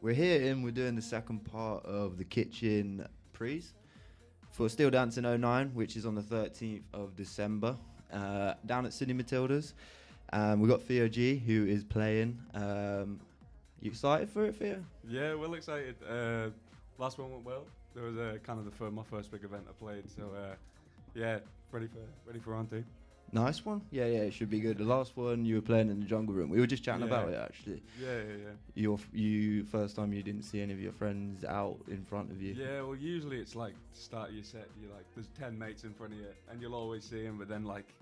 We're here and we're doing the second part of the kitchen prees for Still Dancing '09, which is on the 13th of December, down at Sydney Matildas. We've got Theo G, who is playing. You excited for it, Theo? Yeah, well excited. Last one went well. There was kind of my first big event I played, so yeah, ready for round two. Nice one. Yeah, it should be good. The last one you were playing in the jungle room. We were just chatting about it actually. Yeah. You first time you didn't see any of your friends out in front of you. Yeah, well usually it's like start of your set, you're like there's 10 mates in front of you, and you'll always see them. But then like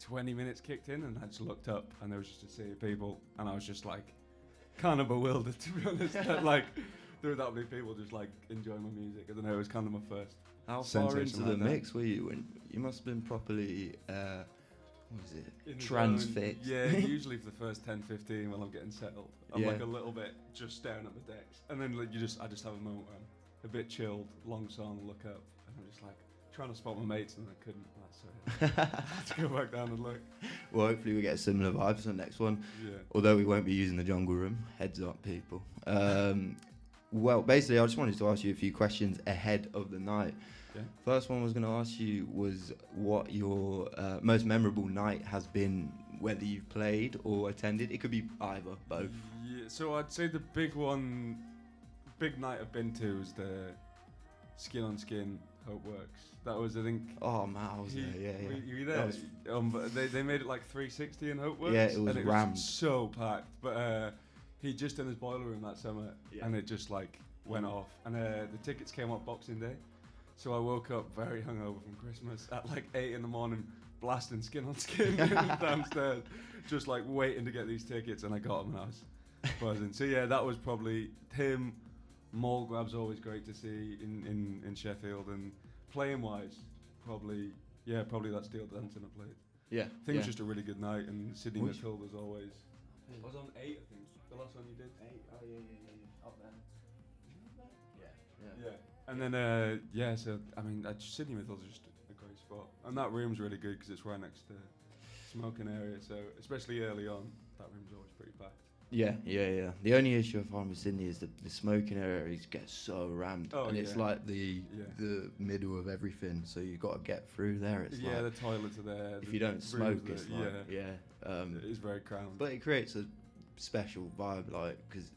20 minutes kicked in, and I just looked up, and there was just a sea of people, and I was just like kind of bewildered to be honest. That, like there were that many people just like enjoying my music. I don't know. It was kind of my first. How far into the mix were you? When you must have been properly. What is it? Transfixed. Yeah, usually for the first 10, 15 while I'm getting settled, I'm like a little bit just staring at the decks, and then like I just have a moment where I'm a bit chilled, long song, look up, and I'm just like trying to spot my mates, and I couldn't. So I had to go back down and look. Well, hopefully we get similar vibes on the next one. Yeah. Although we won't be using the jungle room. Heads up, people. Well, basically, I just wanted to ask you a few questions ahead of the night. Yeah. First one I was going to ask you was what your most memorable night has been, whether you've played or attended. It could be either, both. Yeah, so I'd say the big night I've been to is the Skin on Skin Hope Works. That was, I think. Oh, Matt, I was there. Yeah. Were you there? They made it like 360 in Hope Works. Yeah, it was and rammed. Was so packed, but he just done his boiler room that summer, and it just like went off. And the tickets came up Boxing Day. So I woke up very hungover from Christmas at like 8 in the morning, blasting Skin on Skin downstairs, just like waiting to get these tickets, and I got them and I was buzzing. So yeah, that was probably him. Mall Grab's always great to see in Sheffield, and playing wise, probably that Steel Dancin I played. Yeah. I think it was just a really good night, and Sydney Matildas always. I was on 8, I think. The last one you did? 8. Oh yeah. Up there. Yeah. And then, so, I mean, Sydney Matildas is just a great spot. And that room's really good because it's right next to smoking area. So, especially early on, that room's always pretty packed. Yeah. The only issue I find with Sydney is the smoking areas get so rammed. And it's like the middle of everything. So you've got to get through there. It's like, the toilets are there. If you don't smoke, it's like, it is very crammed. But it creates a special vibe, like, because,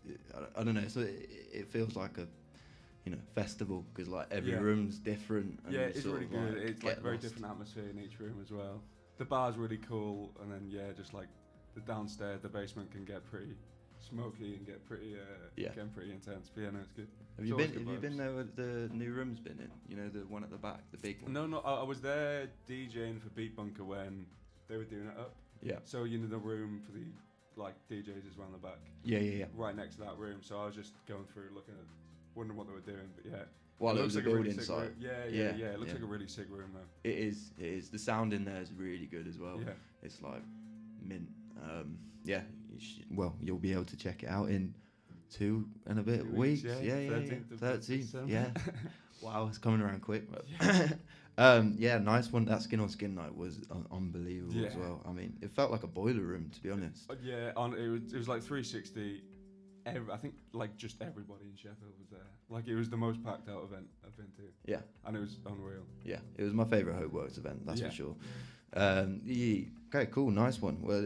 I don't know, so it feels like a festival, because like every room's different. And it's really good. Like it's like very different atmosphere in each room as well. The bar's really cool, and then just like the downstairs, the basement can get pretty smoky and get pretty getting pretty intense. But no, it's good. Have you been there with the new room's been in? You know, the one at the back, the big one. No, I was there DJing for Beat Bunker when they were doing it up. Yeah. So the room for the like DJs is around the back. Yeah. Right next to that room. So I was just going through, looking at, wondering what they were doing. But while it was like a building site. Yeah. It looks like a really sick room though. It is. The sound in there is really good as well. Yeah. It's like mint. You'll be able to check it out in 2 and a bit weeks. Yeah. 13th. Yeah. Wow, it's coming around quick. But nice one. That Skin on Skin night was unbelievable as well. I mean, it felt like a boiler room, to be honest. It was like 360. I think like just everybody in Sheffield was there. Like it was the most packed out event I've been to. Yeah. And it was unreal. Yeah, it was my favourite Hope Works event, that's for sure. Okay, cool, nice one. Well,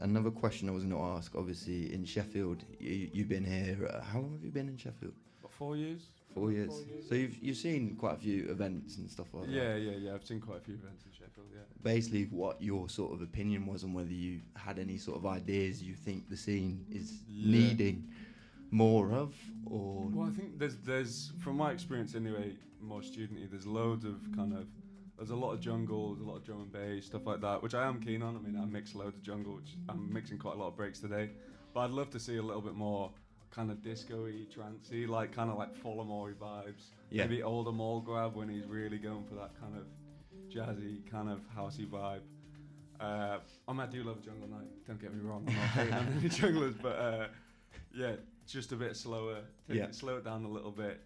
another question I was going to ask, obviously in Sheffield, you've been here. How long have you been in Sheffield? About 4 years. 4 years. So you've seen quite a few events and stuff like that. Yeah. I've seen quite a few events in Sheffield. Yeah. Basically, what your sort of opinion was on whether you had any sort of ideas you think the scene is needing more of, or. Well, I think there's from my experience anyway, more studenty. There's loads of there's a lot of jungle, there's a lot of drum and bass, stuff like that, which I am keen on. I mean, I mix loads of jungle, which I'm mixing quite a lot of breaks today, but I'd love to see a little bit more kind of disco-y, trancey, like kind of like Follamore vibes. Yeah. Maybe older Mall Grab when he's really going for that kind of jazzy, kind of housey vibe. I do love a jungle night, don't get me wrong, I'm not hating on any junglers, but just a bit slower, slow it down a little bit,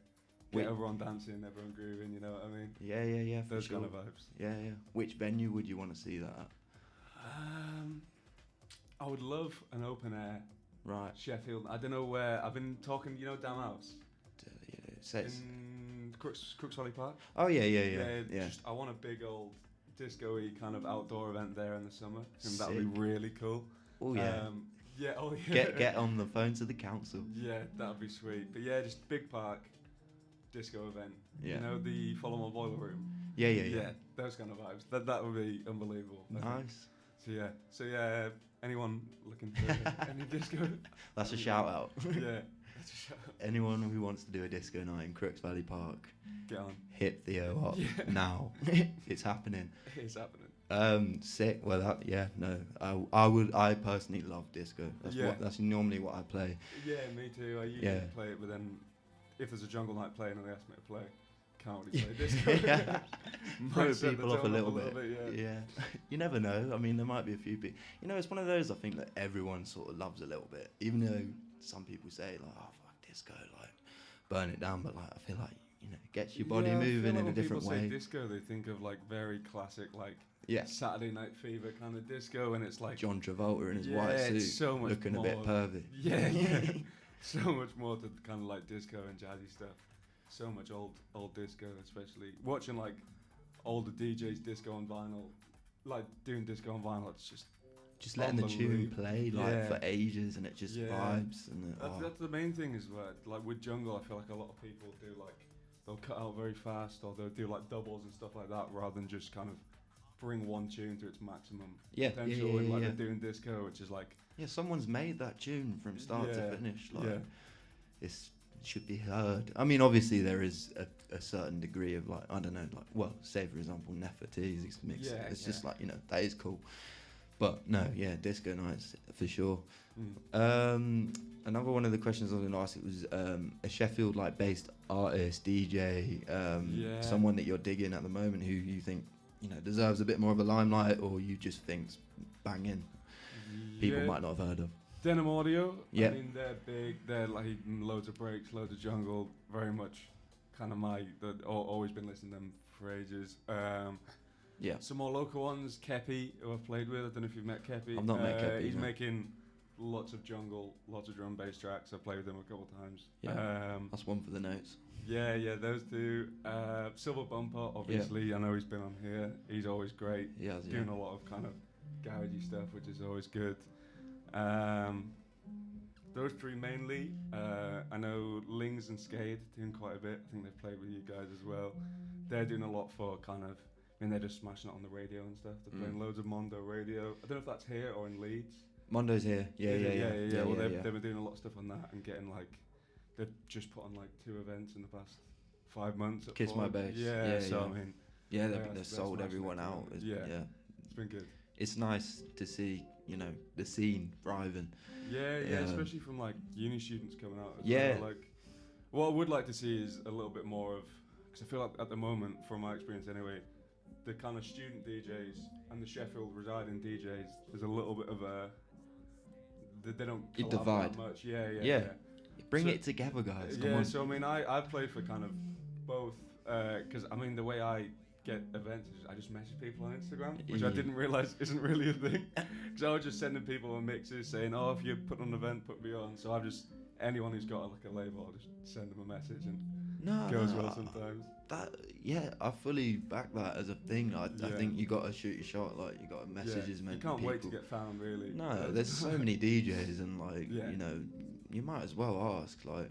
get everyone dancing, everyone grooving, you know what I mean? Yeah, for Those sure. kind of vibes. Yeah. Which venue would you want to see that at? I would love an open air Right. Sheffield. I don't know where. I've been talking. You know, Dam House Says. in Crooks Valley Park. Oh yeah. Just, I want a big old disco-y kind of outdoor event there in the summer. And that would Sick. be really cool. Oh yeah. Yeah. Oh yeah. Get on the phone to the council. Yeah, that'd be sweet. But yeah, just big park disco event. Yeah. You know, the Follow My Boiler Room. Yeah. Those kind of vibes. That would be unbelievable. I think. Nice. So yeah. Anyone looking for any disco? That's a shout out. Yeah. That's a shout out. Anyone who wants to do a disco night in Crooks Valley Park, Get on. hit Theo up now. It's happening. It's happening. Sick. Well, I personally love disco. That's normally what I play. Yeah, me too. I usually play it, but then if there's a jungle night playing and they ask me to play, can't really play disco. Throw people off a little bit. Yeah. You never know. I mean, there might be a few people. You know, it's one of those I think that everyone sort of loves a little bit, even though some people say like, "Oh, fuck disco, like burn it down," but like I feel like it gets your body moving in a different way. When people say disco, they think of like very classic, like Saturday Night Fever kind of disco, and it's like John Travolta in his white suit, so much looking more, a bit pervy. Yeah. So much more to kind of like disco and jazzy stuff. So much old disco, especially watching like older DJs disco on vinyl, like doing disco on vinyl. It's just letting the tune play for ages, and it just vibes. And that's the main thing is like with jungle, I feel like a lot of people do like they'll cut out very fast, or they'll do like doubles and stuff like that, rather than just kind of bring one tune to its maximum potential. And like they're doing disco, which is like someone's made that tune from start to finish. Like it should be heard. I mean, obviously there is a certain degree of like, I don't know, like, well, say for example Nefertiti's mix. It's just like, that is cool. But no, disco nights for sure. Another one of the questions I was going to ask, it was a Sheffield like based artist, DJ, someone that you're digging at the moment who you think deserves a bit more of a limelight, or you just think's banging, people might not have heard of. Denim Audio. I mean, they're big. They're like loads of breaks, loads of jungle. Very much kind of always been listening to them for ages. Some more local ones. Kepi, who I've played with. I don't know if you've met Kepi. I've not met Kepi. He's making lots of jungle, lots of drum bass tracks. I've played with him a couple of times. That's one for the notes. Yeah, those two. Silver Bumper, obviously. I know he's been on here. He's always great. Doing a lot of kind of garagey stuff, which is always good. Those three mainly. I know Lings and Skade doing quite a bit. I think they've played with you guys as well. They're doing a lot for kind of, they're just smashing it on the radio and stuff. They're playing loads of Mondo radio. I don't know if that's here or in Leeds. Mondo's here. Yeah. Well, they've been doing a lot of stuff on that and getting like, they've just put on like 2 events in the past 5 months. Kiss My Bass. I mean, they've sold everyone out. It's been good. It's nice to see, the scene thriving. Especially from like uni students coming out as well. Like, what I would like to see is a little bit more of, because I feel like at the moment, from my experience anyway, the kind of student DJs and the Sheffield residing DJs, there's a little bit of a, they don't divide that much. Bring it together, guys. Come on. So I mean, I play for kind of both, because I mean the way I get events is I just message people on Instagram, which I didn't realise isn't really a thing. Because I was just sending people on mixes saying, "Oh, if you put on an event, put me on." So I've just, anyone who's got like a label, I'll just send them a message and goes well sometimes. I fully back that as a thing. I think you got to shoot your shot. Like you got to messages. You can't wait to get found, really. No, there's so many DJs, and like you might as well ask. Like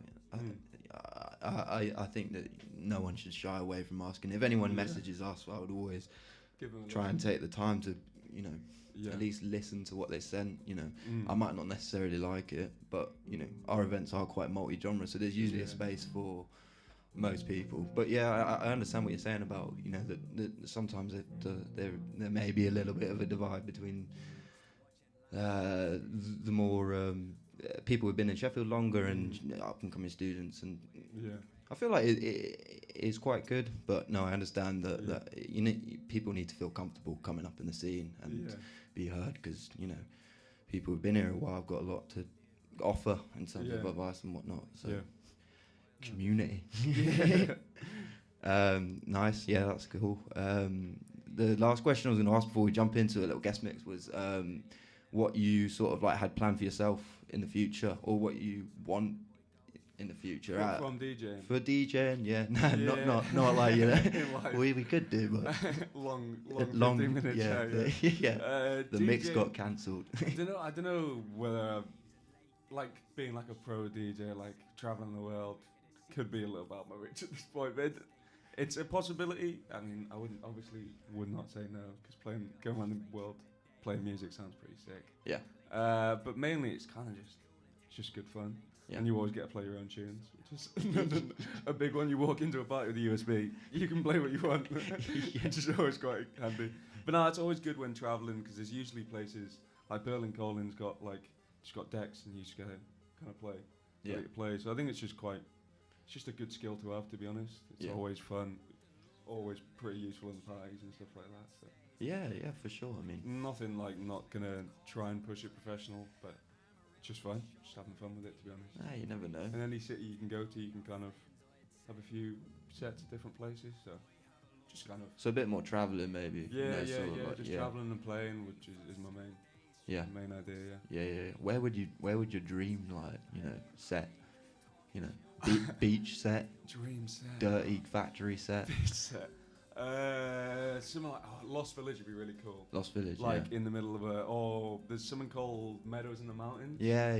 I think that no one should shy away from asking. If anyone messages us, I would always try and take the time to at least listen to what they sent. I might not necessarily like it, but our events are quite multi-genre, so there's usually a space for most people. But I understand what you're saying about that sometimes there may be a little bit of a divide between the more people who've been in Sheffield longer and up and coming students, and I feel like it is quite good. But no, I understand that people need to feel comfortable coming up in the scene and be heard, because people who've been here a while have got a lot to offer in terms of advice and whatnot. So community. Nice. Yeah, that's cool. The last question I was going to ask before we jump into a little guest mix was, what you sort of like had planned for yourself in the future, or what you want in the future? What, from DJing? For DJing, yeah. Nah, Yeah. not like, you know. In life. we could do, but long 15-minute yeah, show. yeah. The mix got cancelled. I don't know whether like being like a pro DJ, like traveling the world, could be a little about my reach at this point, but it's a possibility. I mean, I would not say no, because going around the world playing music sounds pretty sick. Yeah. But mainly it's kind of just good fun. Yeah. And you always get to play your own tunes, which is a big one. You walk into a party with a USB, you can play what you want, which is always quite handy. But no, it's always good when traveling, because there's usually places like Berlin Callin's got just got decks, and you just gotta kind of play. So I think it's just a good skill to have, to be honest. It's always fun, always pretty useful in parties and stuff like that. So. Yeah, for sure. I mean, nothing like not gonna try and push it professional, but just fun, just having fun with it, to be honest. Ah, you never know. In any city you can go to, you can kind of have a few sets at different places, so just kind of. So a bit more travelling, maybe. Yeah, like, just travelling and playing, which is my main. Yeah. Main idea. Yeah. Where would your dream, like, you know, set? You know, beach set. Dream set. Dirty factory set. Beach set. Something like Lost Village would be really cool. Lost Village, like in the middle of there's something called Meadows in the Mountains. Yeah.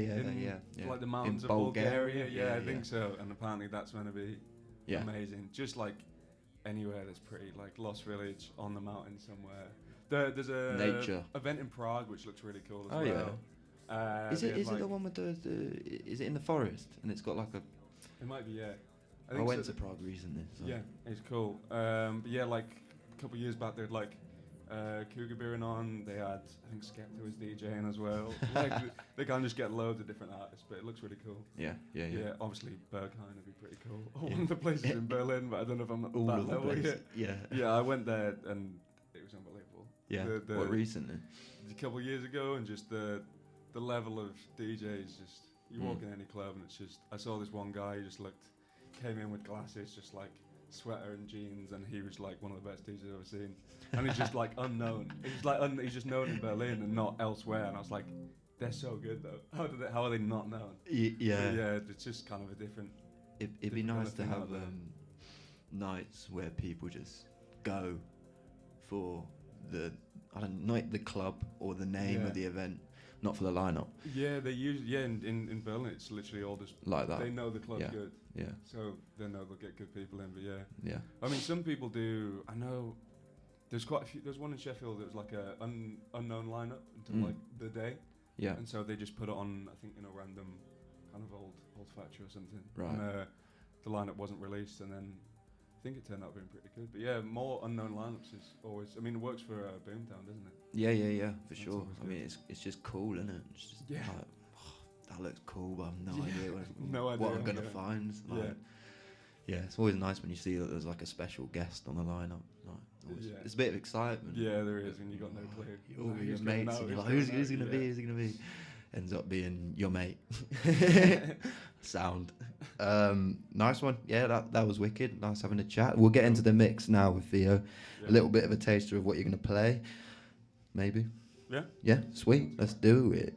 Like the mountains in of Bulgaria. Yeah, I think so. And apparently that's going to be amazing. Just like anywhere that's pretty, like Lost Village on the mountain somewhere. There's a nature event in Prague which looks really cool as well. Yeah. Is it the one with the? Is it in the forest and it's got like a? It might be, yeah. I went to Prague recently. So. Yeah, it's cool. But yeah, like a couple of years back, they had like Cougar Beering on. They had, I think, Skepta was DJing as well. Like they can just get loads of different artists, but it looks really cool. Yeah. Obviously, Berghain would be pretty cool. One of the places in Berlin, but I don't know if I'm at that level yet. Yeah, I went there and it was unbelievable. Yeah. What, recently? A couple of years ago, and just the level of DJs. Just you walk in any club, and it's just. I saw this one guy who just came in with glasses, just like sweater and jeans, and he was like one of the best DJs I've ever seen. And he's just like unknown. He's like he's just known in Berlin and not elsewhere. And I was like, they're so good though. How are they not known? Yeah, it's just kind of a different. It'd be nice to have nights where people just go for not the club or the name of the event, not for the lineup. Yeah, they usually in Berlin it's literally all just like that. They know the club's good. Yeah. So they know they'll get good people in, but yeah. I mean, some people do. I know there's quite a few. There's one in Sheffield that was like a unknown lineup until like the day. Yeah. And so they just put it on, I think, in a random kind of old factory or something. Right. And the lineup wasn't released, and then I think it turned out being pretty good. But yeah, more unknown lineups is always. I mean, it works for Boomtown, doesn't it? Yeah, for sure. I mean, it's just cool, isn't it? It's just like, that looks cool, but I've no idea what I'm gonna find. Like, yeah, it's always nice when you see that there's like a special guest on the lineup. Like, it's a bit of excitement. Yeah, there is, and you got no clue. All your mates, and you're like, who's gonna be? Who's gonna be? Ends up being your mate. Sound. Nice one. Yeah, that was wicked. Nice having a chat. We'll get into the mix now with Theo. A little bit of a taster of what you're gonna play. Maybe. Yeah. Yeah, sweet. Let's do it.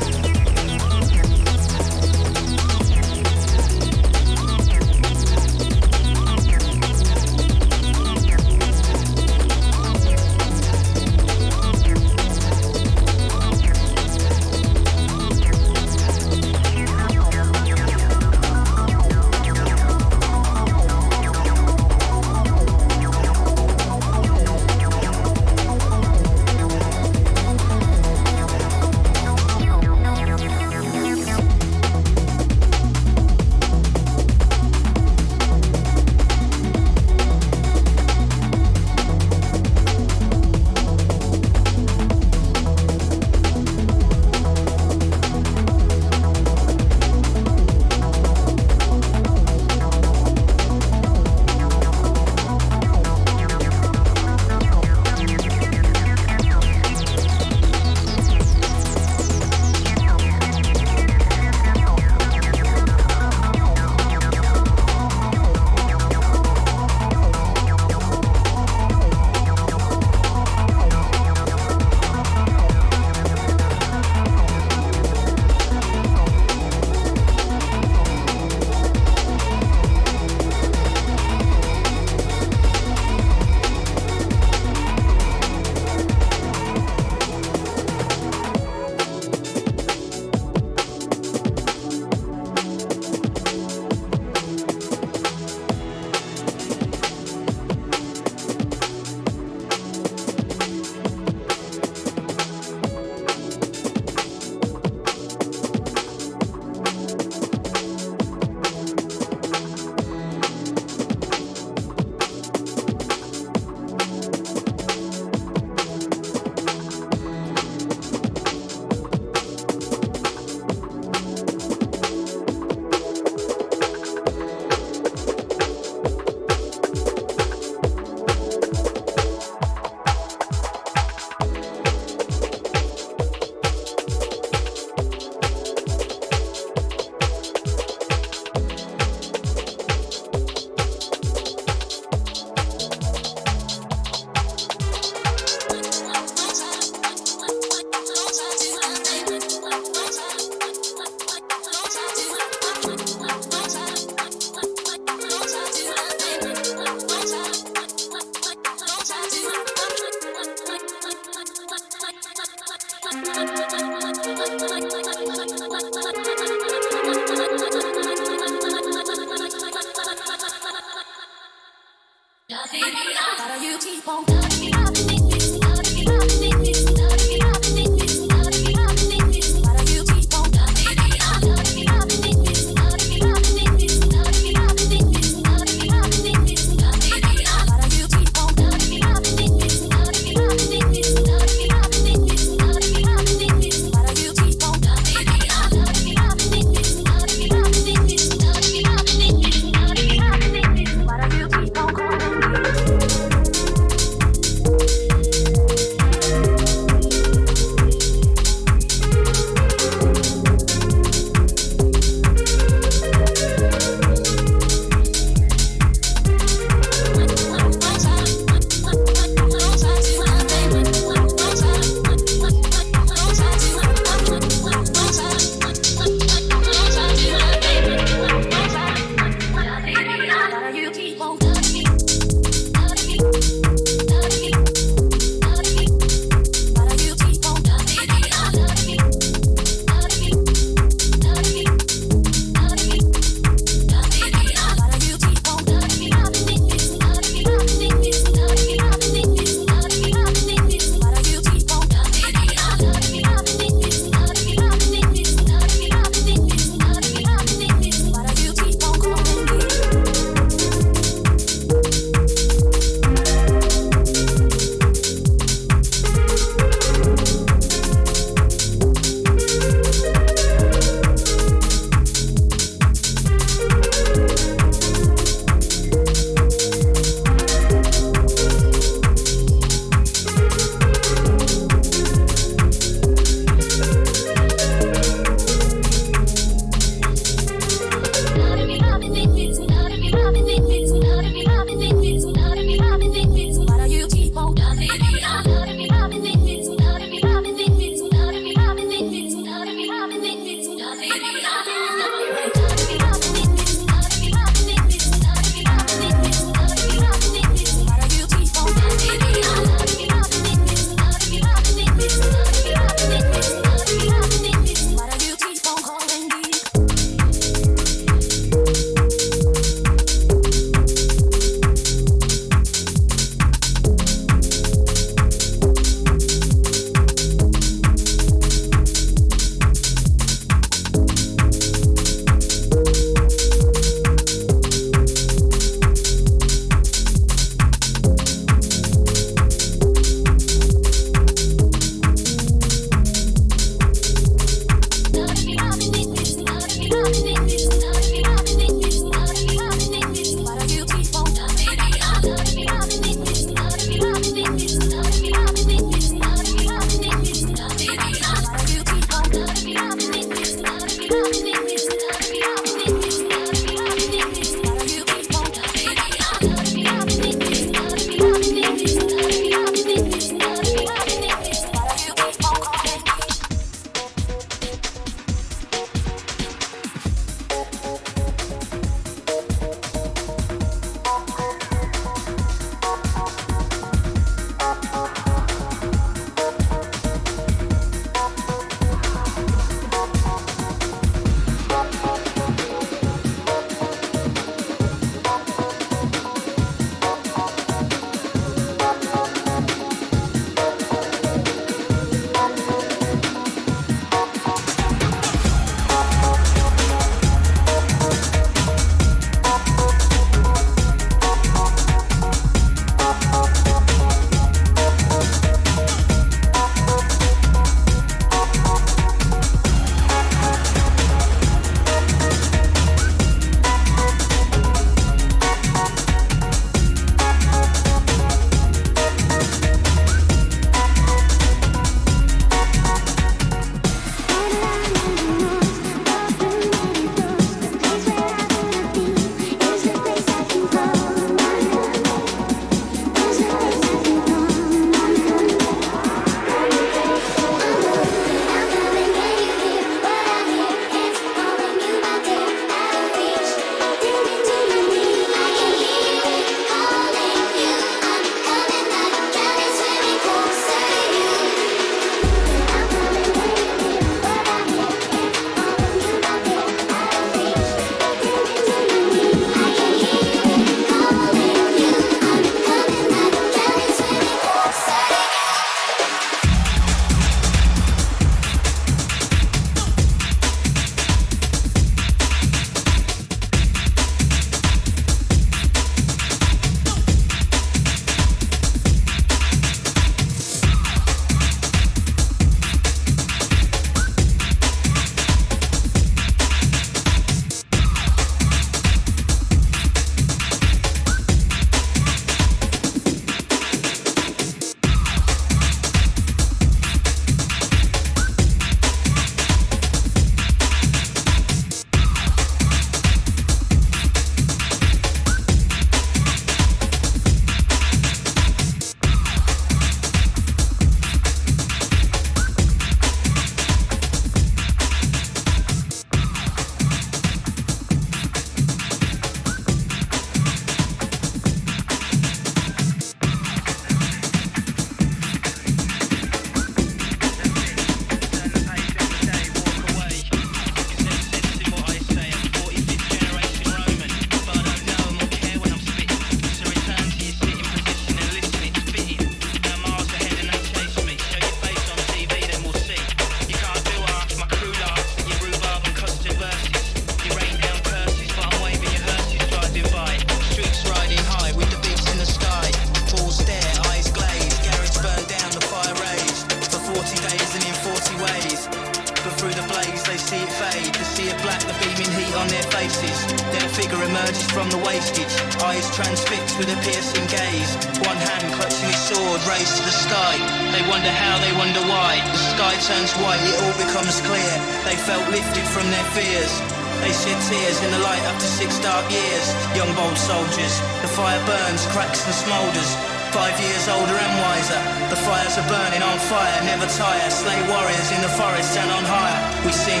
faces. Then a figure emerges from the wastage, eyes transfixed with a piercing gaze. One hand clutching his sword raised to the sky. They wonder how, they wonder why. The sky turns white, it all becomes clear. They felt lifted from their fears. They shed tears in the light after 6 dark years. Young bold soldiers, the fire burns, cracks and smoulders. 5 years older and wiser, the fires are burning on fire, never tire. Slay warriors in the forest and on higher. We sing,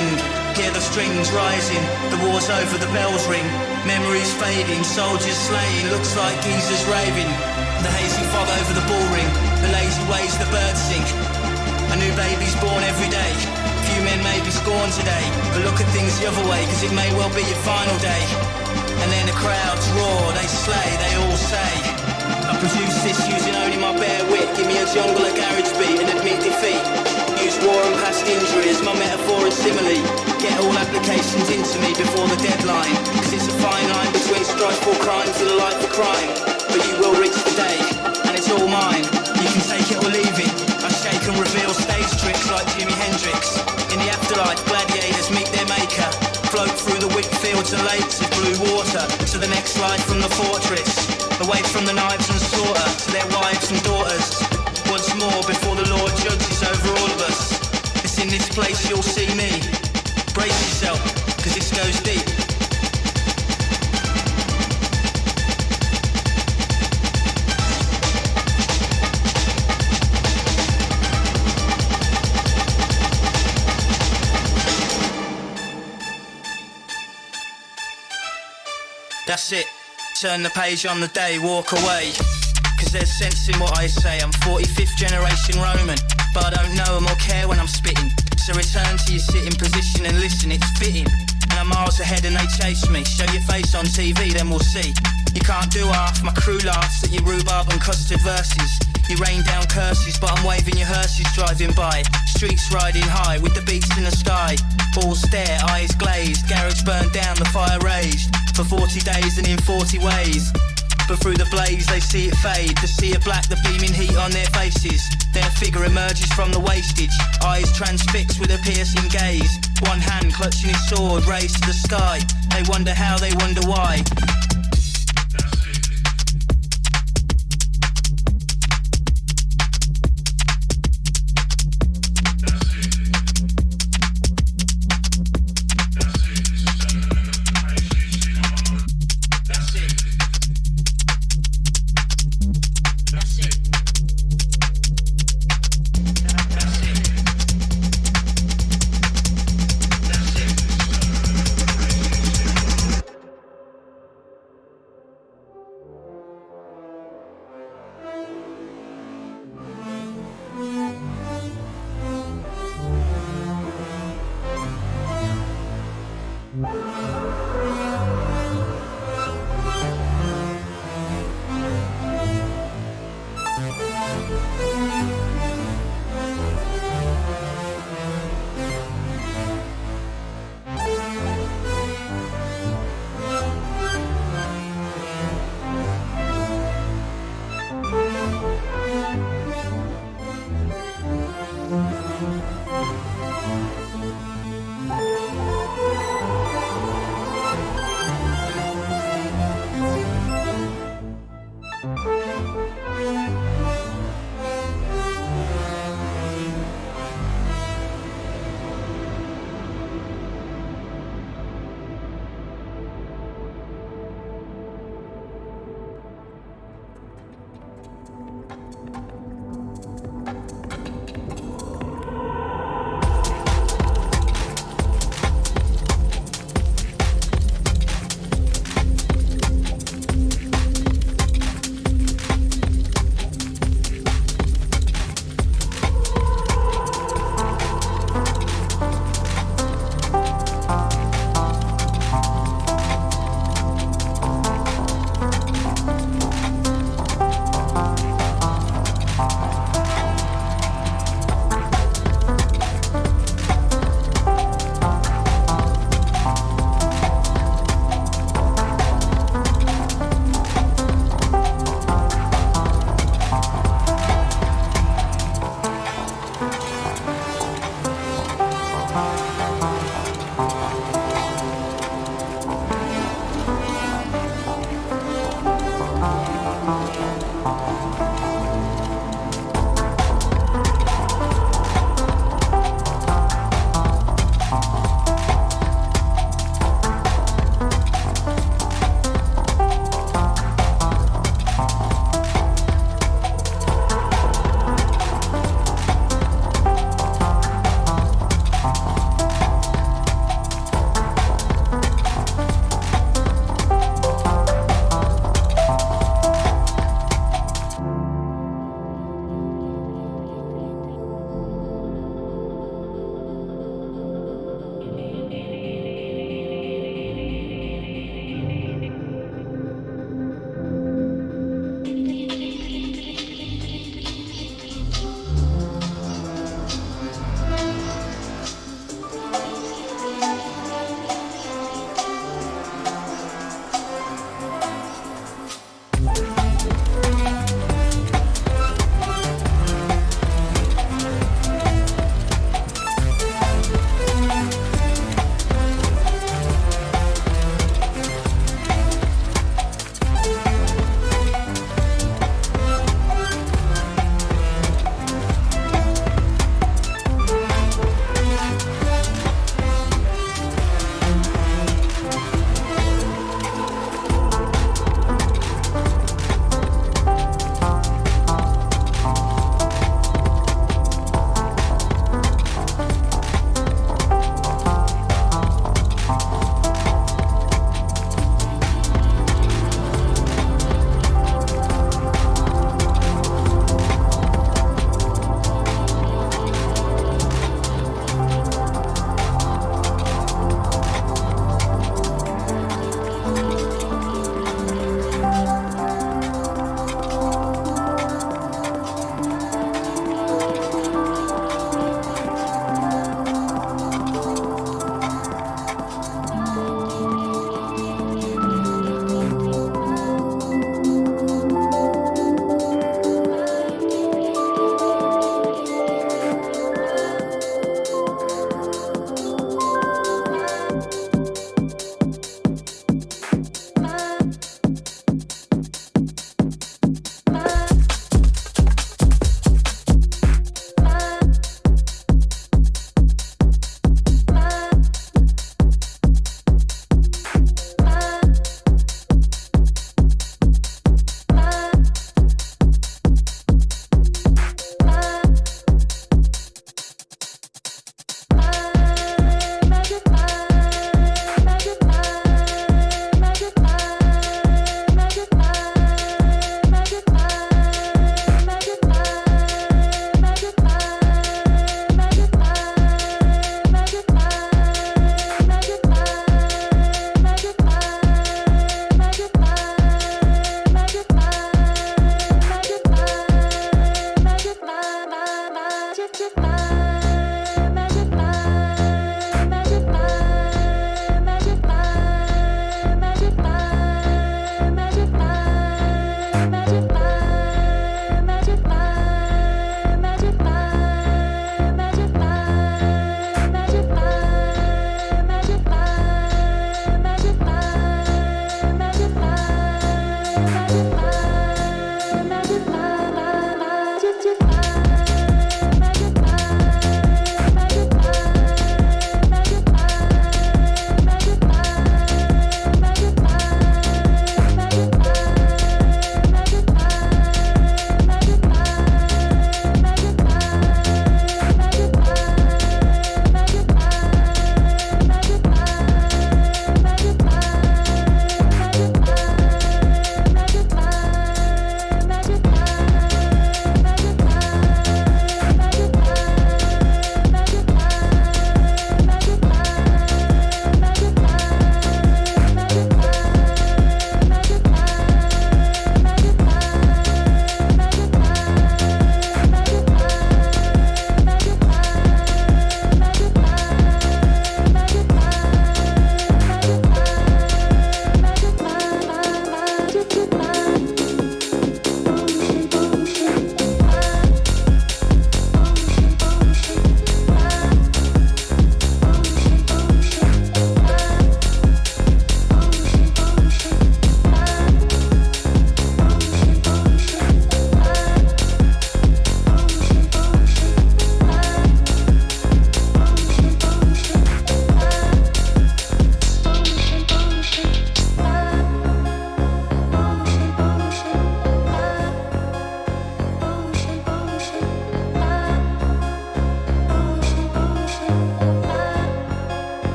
hear the strings rising. The war's over, the bells ring. Memories fading, soldiers slain. Looks like geezers raving. The hazy fog over the bull ring. The lazy ways the birds sing. A new baby's born every day. Few men may be scorned today, but look at things the other way, cause it may well be your final day. And then the crowds roar, they slay, they all say, I produce this using only my bare wit. Give me a jungle, a garage beat, and admit defeat. Use war and past injury as my metaphor and simile. Get all applications into me before the deadline, cause it's a fine line between strifeful crimes and a life of crime. But you will reach the day, and it's all mine. You can take it or leave it. I shake and reveal stage tricks like Jimi Hendrix. In the afterlife, gladiators meet their maker. Float through the wheat fields and lakes of blue water to the next life from the fortress. Away from the knives and slaughter to their wives and daughters. Once more before the Lord judges over all of us. It's in this place you'll see me. Brace yourself, cause this goes deep. That's it, turn the page on the day, walk away. Cause there's sense in what I say, I'm 45th generation Roman, but I don't know them or care when I'm spitting. So return to your sitting position and listen, it's fitting. And I'm miles ahead and they chase me. Show your face on TV, then we'll see. You can't do half, my crew laughs at your rhubarb and custard verses. You rain down curses, but I'm waving your hearses driving by. Streets riding high with the beats in the sky. All stare, eyes glazed, garage burned down, the fire raised. For 40 days and in 40 ways. But through the blaze they see it fade. The sea of black, the beaming heat on their faces. Then a figure emerges from the wastage, eyes transfixed with a piercing gaze. One hand clutching his sword raised to the sky. They wonder how, they wonder why.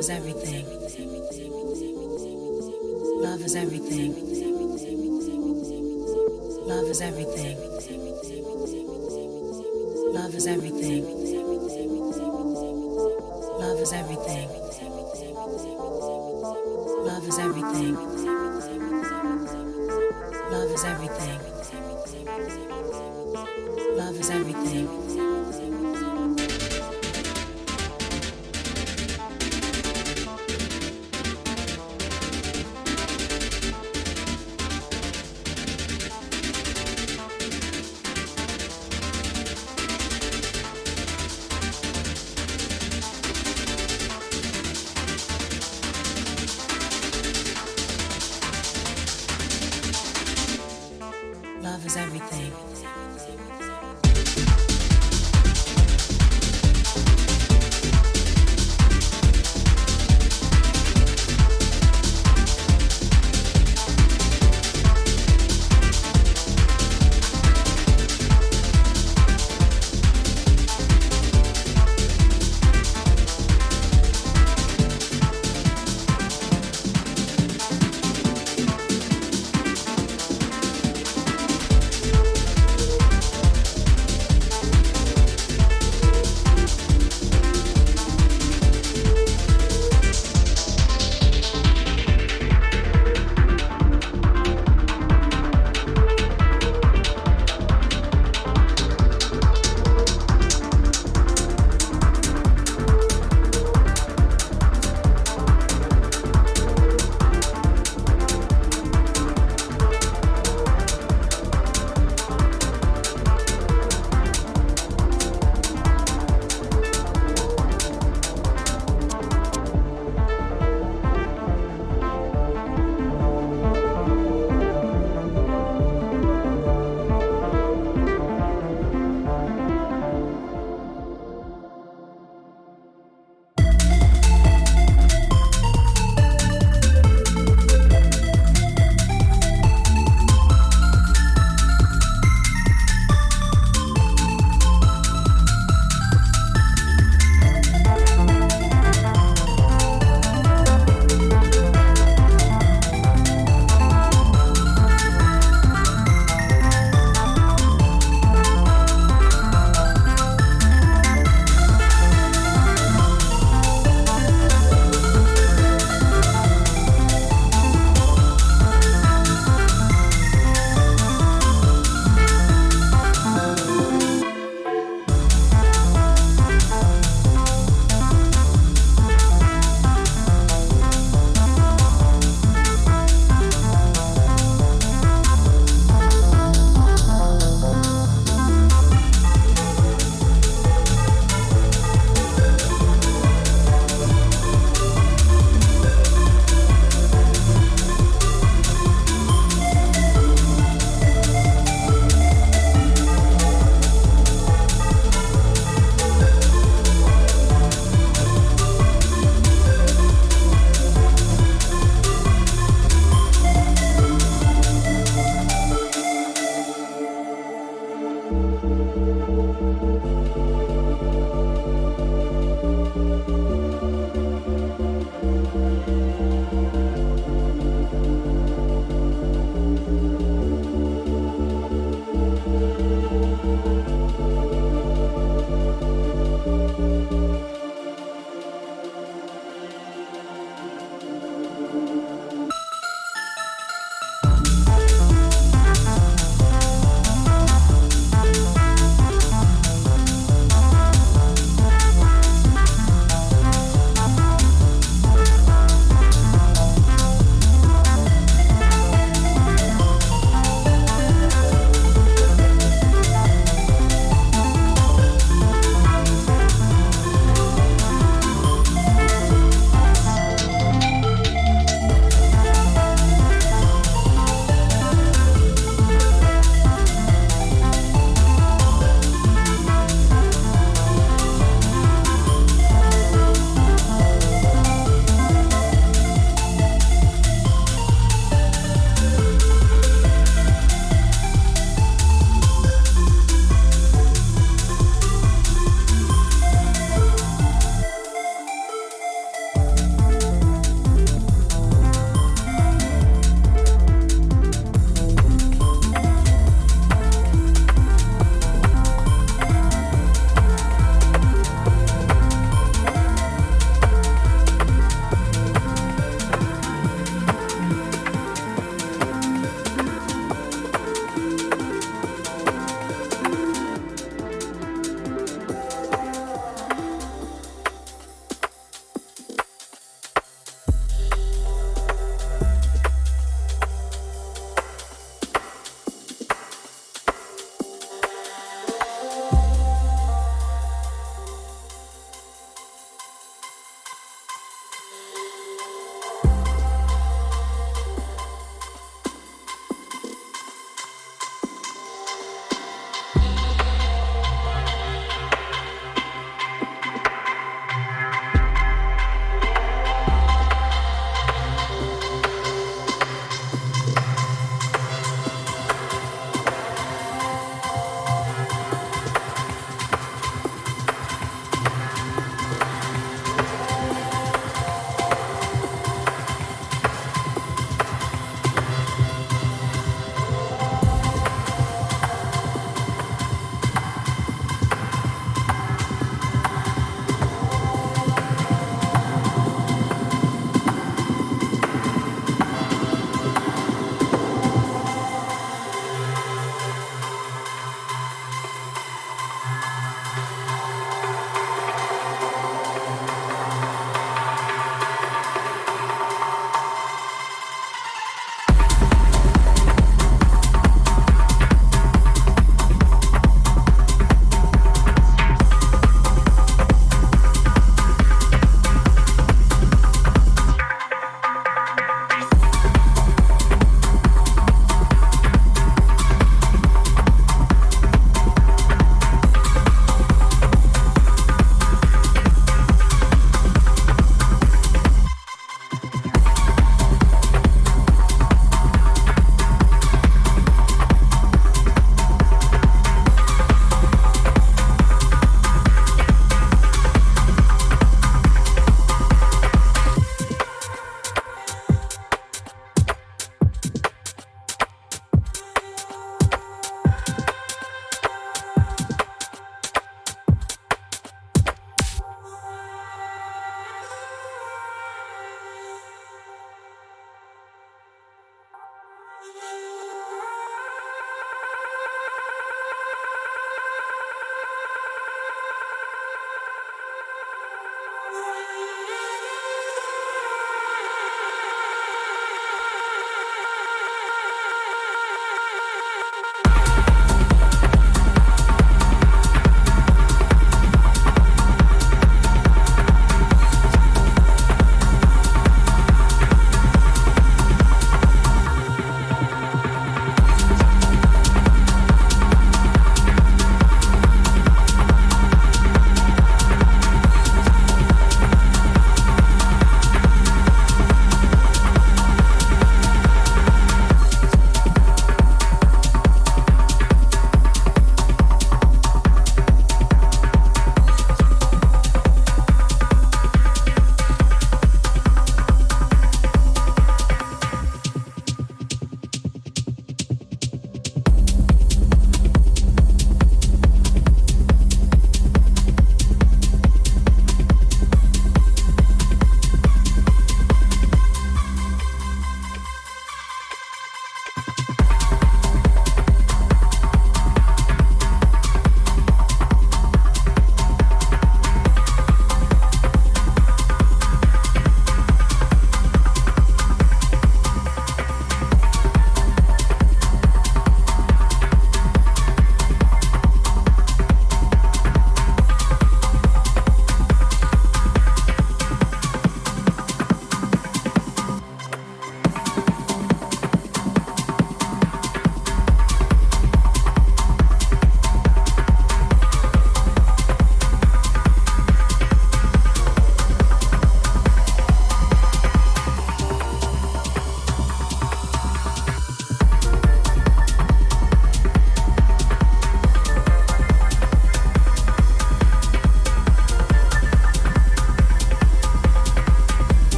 is everything. Love is everything. Love is everything. Love is everything. Love is everything. Love is everything. Love is everything. Love is everything. Love is everything.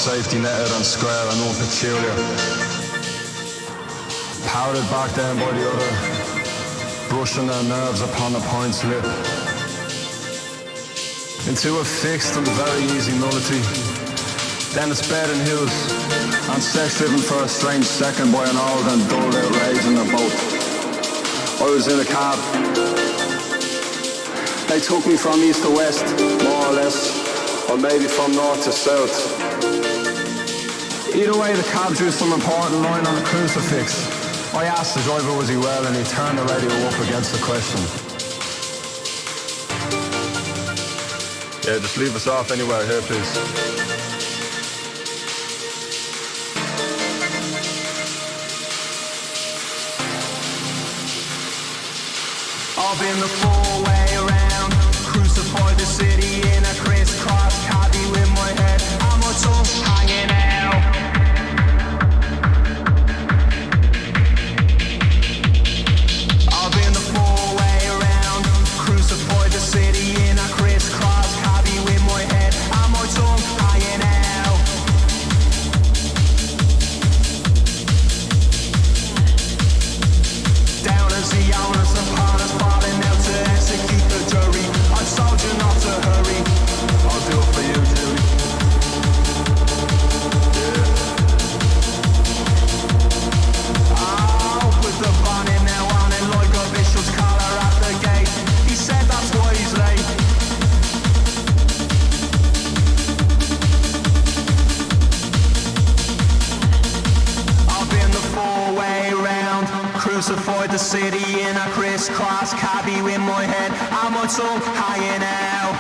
safety netted and square and unpeculiar. Powdered back down by the other, brushing their nerves upon the point's lip. Into a fixed and very easy nullity. Then it's bed and hills, and sex driven for a strange second by an old and dulled out rage in the boat. I was in a cab. They took me from east to west, more or less, or maybe from north to south. Either way, the cab drew some important line on a crucifix. I asked the driver was he well, and he turned the radio up against the question. Yeah, just leave us off anywhere here, please. I've been the four-way around, crucified the city in a crisscross caddy with my head and my tongue hanging out. I've been the four-way around, crucified the city in a crisscross caddy with my head and my tongue hanging out. Down as the onus upon us, falling out to execute the jury. I told you not to hurry. I'll do it for you, Julie. Yeah. I'll put the bonnet now on it like a bishop's collar at the gate. He said that's why he's late. I've been the four-way round, crucified the city in a crisscross cabby with my head and my tongue hanging out.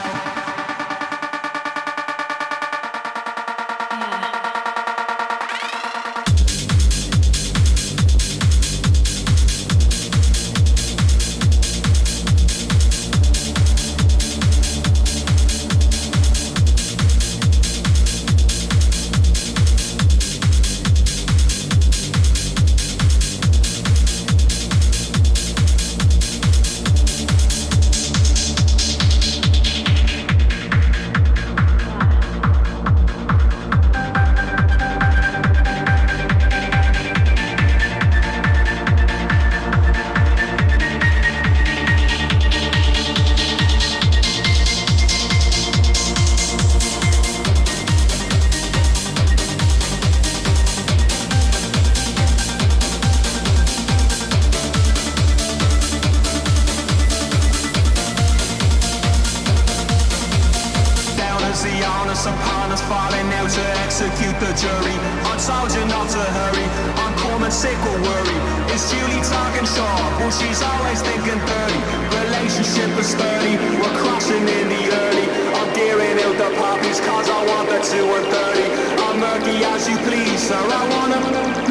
Upon us falling out to execute the jury. I told you not to hurry. I'm coming sick with worry. Is Julie talking short? Well, she's always thinking dirty. Relationship is sturdy. We're crashing in the early. I'm gearing out the poppies cause I want the 2 and 30. I'm murky as you please, sir. I wanna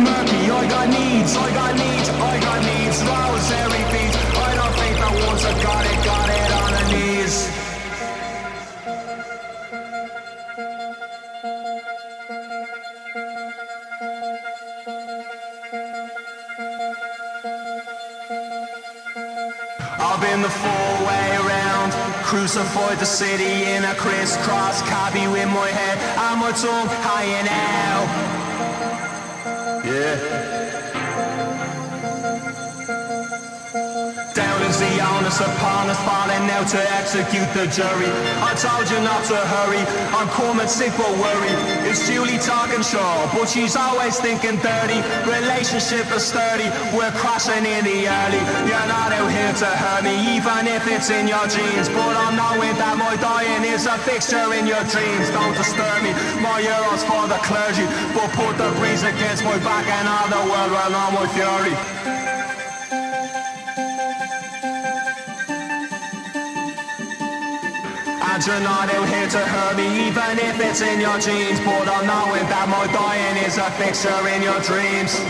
murky. I got needs. Rosary beats. I don't think that once I got it on her knees. I've been the four-way around, crucified the city in a crisscross cabby with my head and my tongue hanging out. Yeah. Down is the onus upon us, falling out to execute the jury. I told you not to hurry, I'm coming sick but worry. It's Julie talking short, but she's always thinking dirty. Relationship is sturdy, we're crashing in the early. You're not out here to hurt me, even if it's in your genes. But I'm knowing that my dying is a fixture in your dreams. Don't disturb me, my euros for the clergy. But put the breeze against my back and all the world will know my fury. And you're not out here to hurt me, even if it's in your genes. But I'm knowing that my dying is a fixture in your dreams.